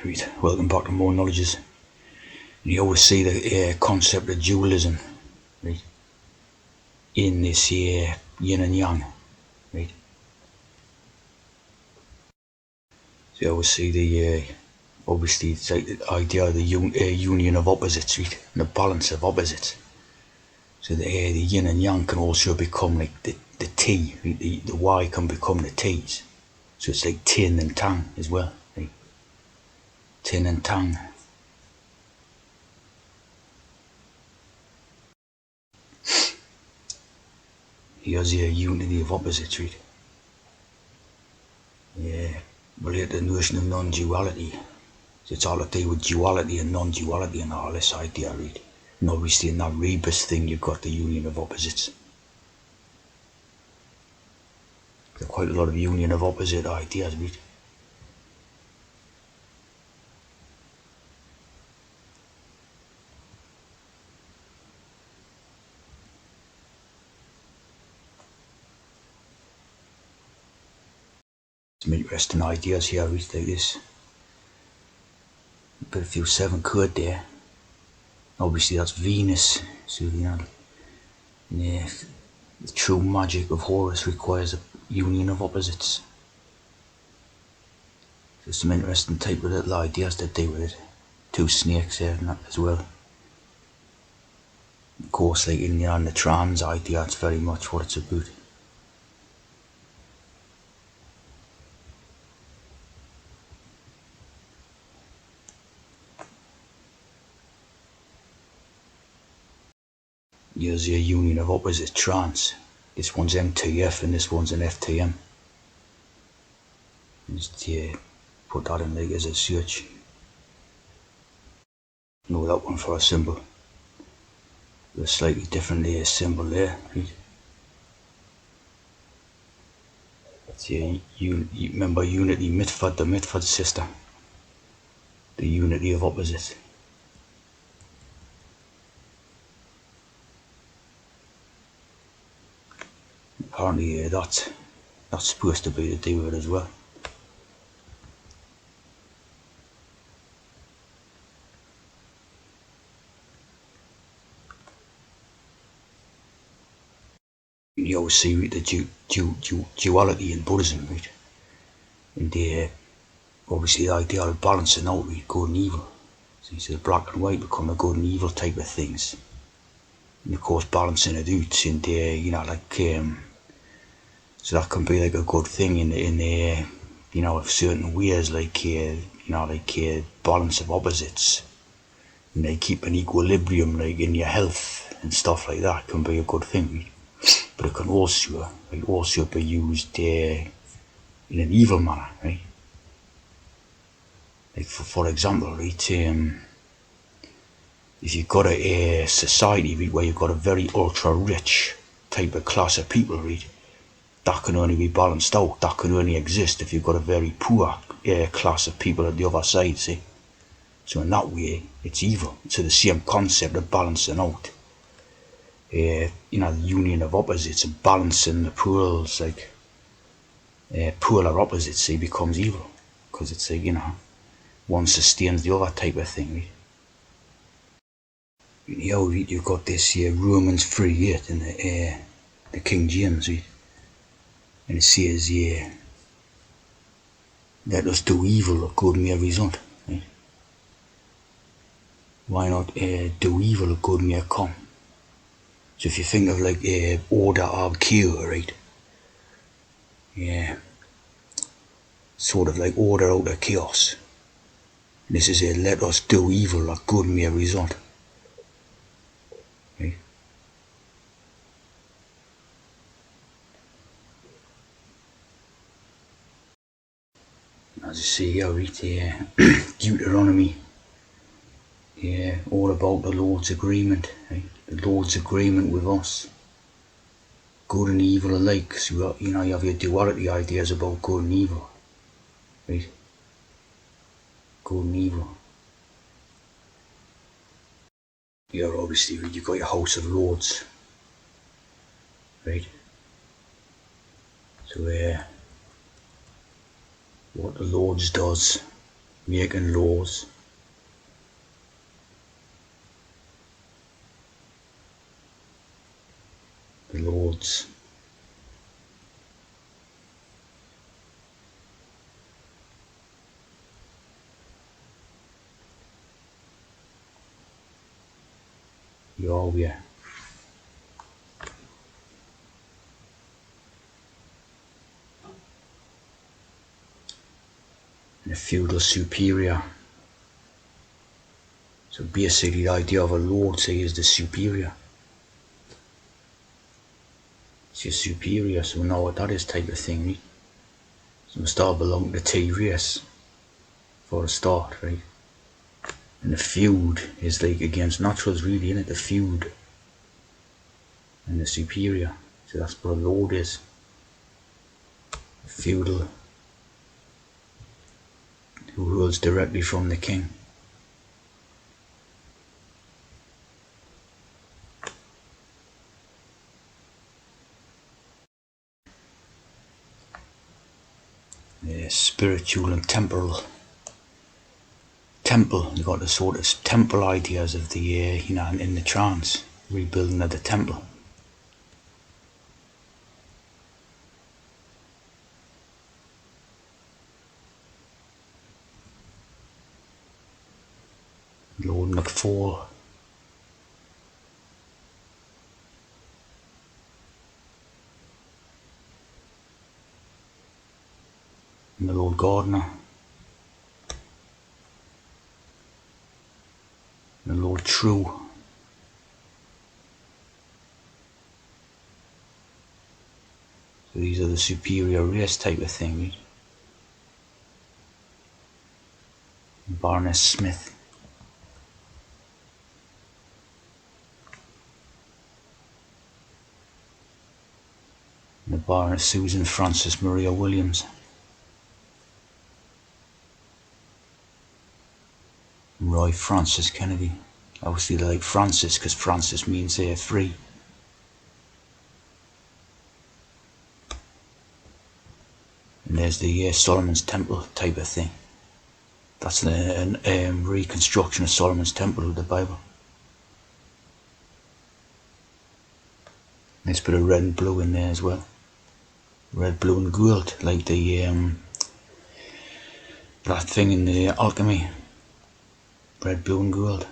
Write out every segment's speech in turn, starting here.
Right, welcome back to More Knowledges. You always see the concept of dualism, right, in this yin and yang, right. So you always see the obviously it's like the idea of the union of opposites, right, and the balance of opposites. So the yin and yang can also become like the T, right? The Y can become the T's. So it's like tin and tang as well, right? Tin and tang. Here's the unity of opposites, right? Yeah, related to the notion of non-duality. So it's all to do with duality and non-duality and all this idea, right? And obviously in that rebus thing you've got the union of opposites. There's quite a lot of union of opposite ideas, right? Some interesting ideas here, right, like this. Got a few 7 chord there. Obviously that's Venus, so you know, yeah, the true magic of Horus requires a union of opposites. There's some interesting type of little ideas to do with it. 2 snakes there and that as well. Of course, like in the trans idea, it's very much what it's about. Here's a union of opposite trans. This one's MTF and this one's an FTM. Just put that in like as a search. Know that one for a symbol. There's slightly different symbol there, right? That's you remember unity, Mitford, the Mitford sister. The unity of opposites. Apparently that's supposed to be to do with it as well. You always see the duality in Buddhism, right? And obviously the idea of balancing out, right, good and evil. So the black and white become the good and evil type of things. And of course balancing it out and you know, like so that can be like a good thing in you know, if certain ways, like you know, like balance of opposites, and they keep an equilibrium like in your health and stuff like that can be a good thing. But it can also be used in an evil manner, right? Like for example, right, if you've got a society, right, where you've got a very ultra rich type of class of people, right, that can only be balanced out. That can only exist if you've got a very poor class of people at the other side, see? So in that way, it's evil. So the same concept of balancing out. You know, the union of opposites and balancing the poles, like polar opposites, see, becomes evil. Because it's like, you know, one sustains the other type of thing, right? You know, you've got this Romans 3:8 in the King James, right? And it says, let us do evil that good may result, right? Why not do evil that good may come? So if you think of like order of cure, right? Yeah, sort of like order out of chaos. This is a let us do evil that good may result. Right? As you see here, right, Deuteronomy, yeah, all about the Lord's agreement, right? The Lord's agreement with us. Good and evil alike. So you know, you have your duality ideas about good and evil, right? Good and evil. You're obviously, you've got your House of Lords, right? So what the Lords does, making laws. The lords. Yahweh. And a feudal superior. So basically the idea of a lord, say, is the superior. It's your superior, so we know what that is, type of thing, right? So we start belonging to the T race for a start, right? And the feud is like against naturals, really, isn't it? The feud and the superior. So that's what a lord is. A feudal who rules directly from the king. Spiritual and temporal. Temple, you got the sort of temple ideas of the, in the trance, rebuilding of the temple. Lord McFall. And the Lord Gardener. And the Lord True. So these are the superior race type of thing, right? Baroness Smith. And the Baroness Susan Frances Maria Williams. And Roy Francis Kennedy. Obviously they like Francis because Francis means they're free. And there's the Solomon's Temple type of thing. That's the reconstruction of Solomon's Temple with the Bible. Let's put a red and blue in there as well. Red, blue and gold, like the that thing in the alchemy. Red, blue and gold.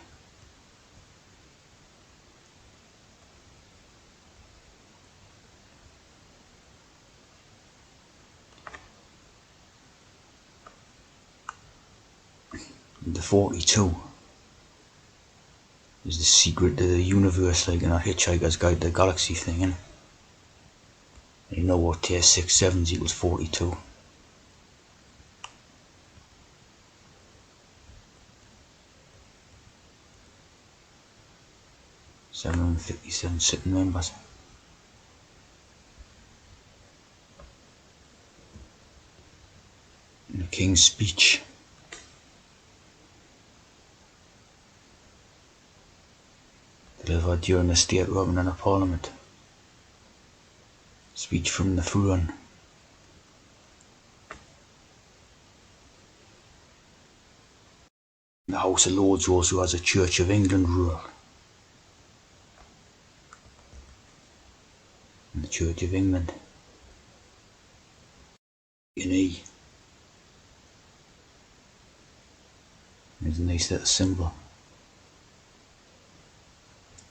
And the 42 is the secret to the universe, like in a Hitchhiker's Guide to the Galaxy thing, innit? You know what 6 sevens equals 42. $757 sitting members. And the King's Speech. Delivered during the State Robbing in a Parliament. Speech from the throne. The House of Lords also has a Church of England rule. And the Church of England. An E. There's a nice little symbol.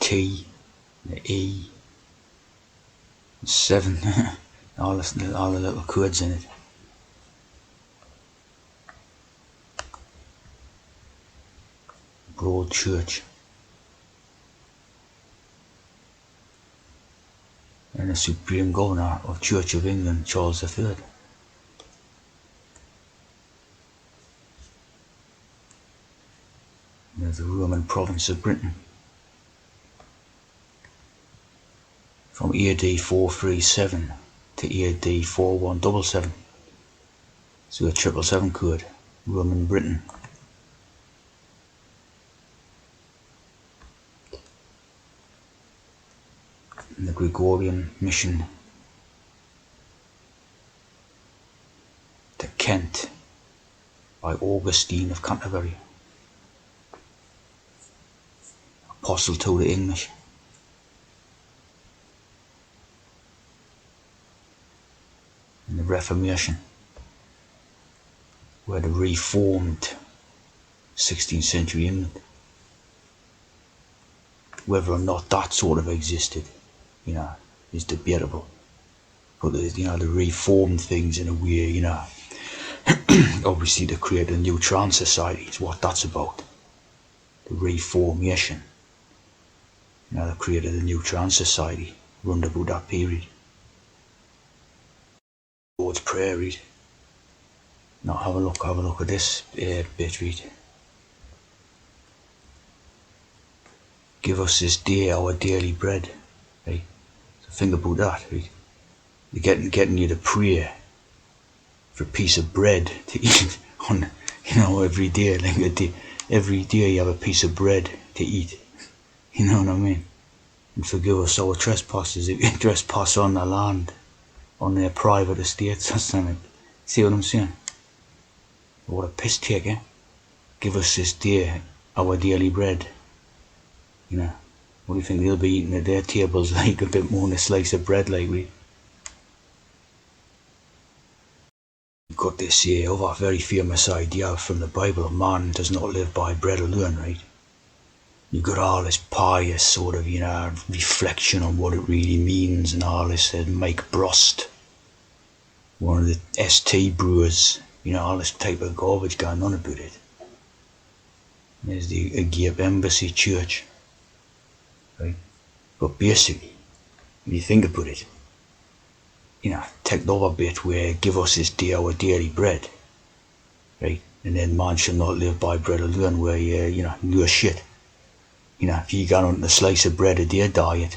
T, the E, 7, all the little codes in it. Broad Church. And the Supreme Governor of Church of England, Charles III. There's the Roman province of Britain. From AD 437 to AD 4177. So a 777 code. Roman Britain. And the Gregorian mission to Kent by Augustine of Canterbury, apostle to the English. In the Reformation, where the reformed 16th century England, whether or not that sort of existed, is debatable. But the reformed things in a way, obviously to create a new trans society is what that's about. The reformation. They created a new trans society run about that period. Lord's Prayer, read. Now have a look at this bit, read. Give us this day our daily bread. Right? So think about that, right? They're getting you to pray for a piece of bread to eat on, every day. Like every day you have a piece of bread to eat. You know what I mean? And forgive us our trespasses if we trespass on the land, on their private estates or something. See what I'm saying? What a piss take, eh? Give us this day our daily bread. What do you think they'll be eating at their tables, like a bit more than a slice of bread, like we? You've got this other very famous idea from the Bible: man does not live by bread alone, right? You've got all this pious sort of, reflection on what it really means, and all this. Mike Brost, one of the ST brewers, all this type of garbage going on about it. There's the Agape Embassy Church, right? But basically, if you think about it, take the other bit where give us this day our daily bread, right? And then man shall not live by bread alone, where no shit. If you got on a slice of bread a day diet,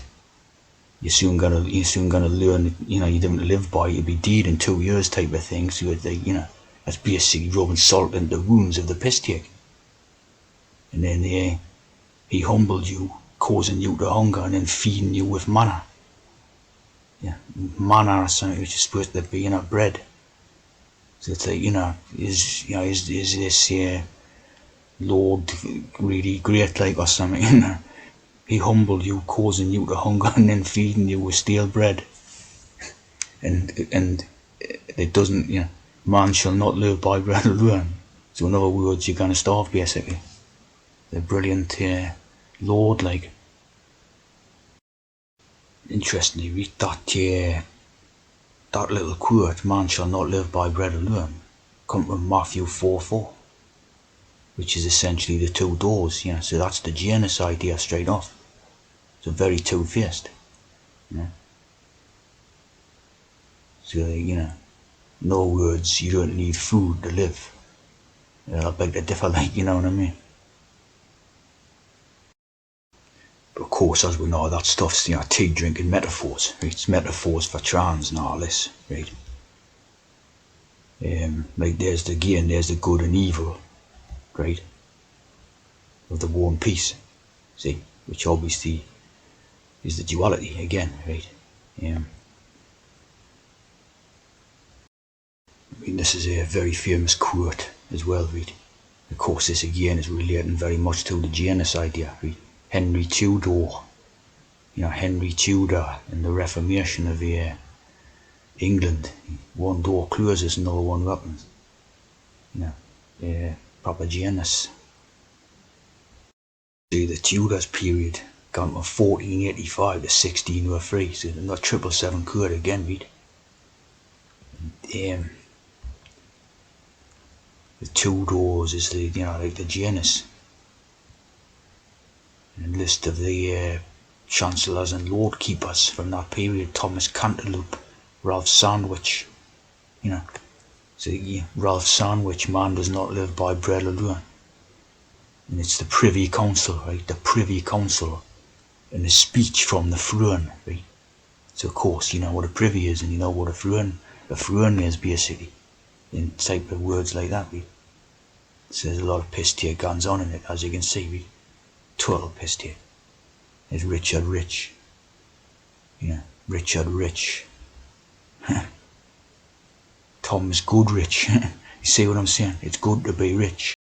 you're soon gonna learn, you don't live by it, you'll be dead in 2 years type of thing. So that's basically rubbing salt into the wounds of the piss take. And then he humbled you, causing you to hunger, and then feeding you with manna. Yeah, manna or something which is supposed to be bread. So it's like, is this Lord really great, like, or something? He humbled you, causing you to hunger, and then feeding you with stale bread. And it doesn't, man shall not live by bread alone. So in other words, you're gonna starve, basically. The brilliant Lord, like. Interestingly, read that little quote, man shall not live by bread alone, come from Matthew 4:4, which is essentially the two doors, so that's the Janus idea straight off. It's a very two-faced, So, in other words, you don't need food to live. I beg to differ, like, you know what I mean? But of course, as we know, that stuff's, tea drinking metaphors. Right? It's metaphors for trans and all this, right? Like there's the good and evil, right? Of the war and peace, see? Which obviously is the duality again, right? This is a very famous quote as well, right? Of course, this again is relating very much to the Janus idea, right? Henry Tudor, Henry Tudor and the Reformation of England. One door closes, another one opens. Proper Janus. See, the Tudors period gone from 1485 to 1603, so they're not 777 quid again, right? The Tudors is the, like the Janus. And list of the chancellors and lord keepers from that period: Thomas Cantilupe, Ralph Sandwich. So Ralph Sandwich, man does not live by bread alone. And it's the Privy Council, right? The Privy Council, and a speech from the throne, right? So of course you know what a privy is, and you know what a throne is, basically, in type of words like that, right? So there's a lot of piss take guns on in it, as you can see, right? Total piss take. There's Richard Rich. Richard Rich. Thomas Goodrich. You see what I'm saying? It's good to be rich.